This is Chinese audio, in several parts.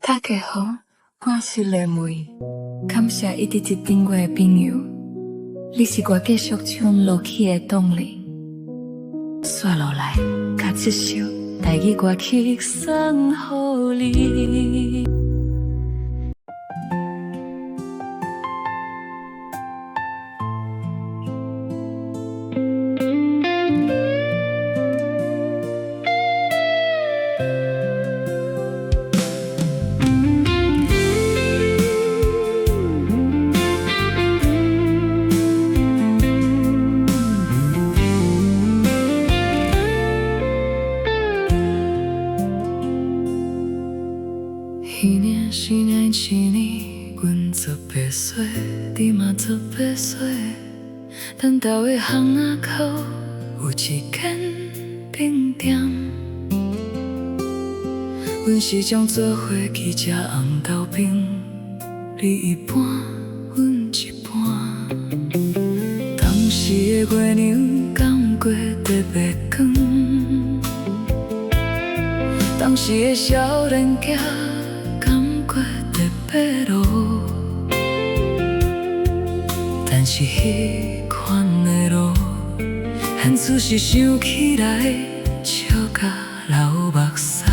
大家好，我是丽梅，感谢一直接订我的朋友，你是我继续唱落去的动力。接落来，甲这首台语歌曲送予你。彼年是年一年，阮做白雪，你嘛做白雪。等到的巷仔口有一间冰店，阮时常做伙去食红豆冰，你一半，阮一半。当时的月娘敢过特别光，当时的少年囝。过特别路，但是迄款的路，现此时想起来，笑甲流目屎。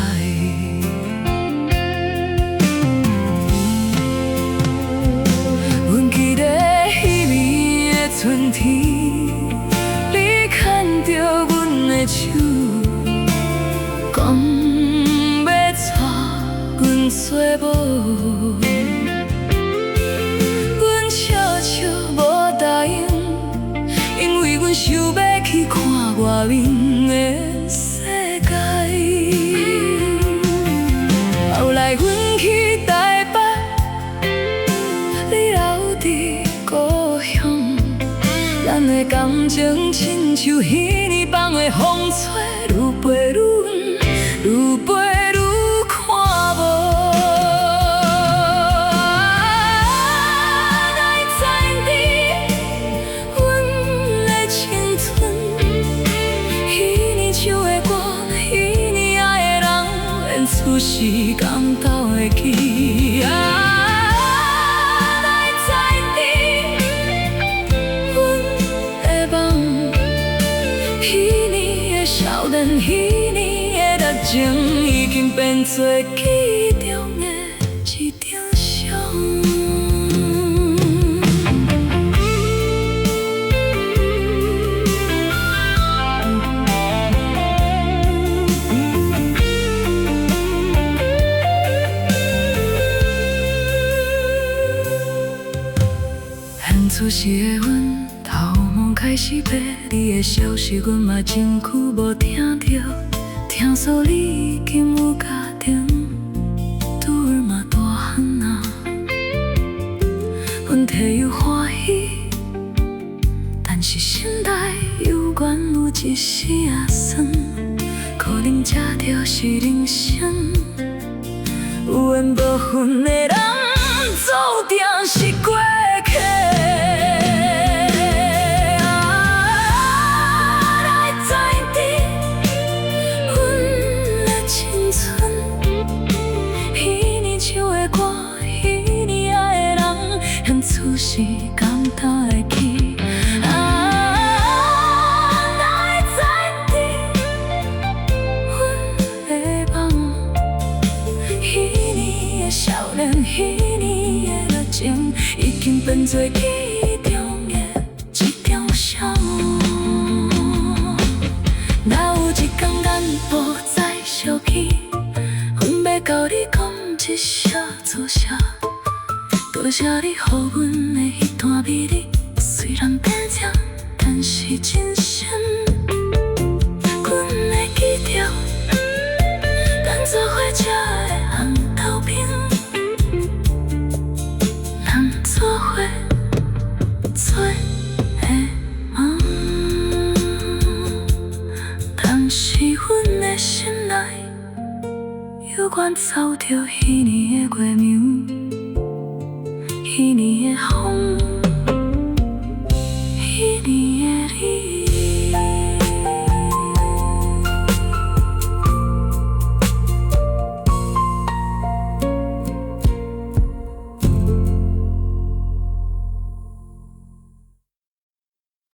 阮记得迄年的春天，你牵着阮的手，讲要带阮做某。阮笑笑无答应，因为阮想要去看外面的世界。后来阮去台北，你留伫故乡，咱的感情亲像迄年放的风吹，愈飞愈远，愈飞愈看无。有时感到会记哪会知你，阮的梦，彼年的少年，彼年的热情，已经变作记忆中的一张相。此时的阮，头毛开始白，你的消息阮嘛真久无听到。听说你已经有家庭，拄儿嘛大汉啊。阮替有欢喜，但是心内犹原有一丝仔酸。可能这就是人生，有缘无分的人，注定是过客。此时敢当会记哪会知你，阮的梦，彼年的少年，彼年的热情，已经变作记忆中的一张相。若有一天咱无再相见，阮要甲你讲一声多谢。多谢你，予阮的迄段美丽，虽然变甜，但是真心。阮会记着，咱做伙吃的红豆冰，咱做伙做的梦。但是阮的心内，犹原走着迄年的月娘。彼年的风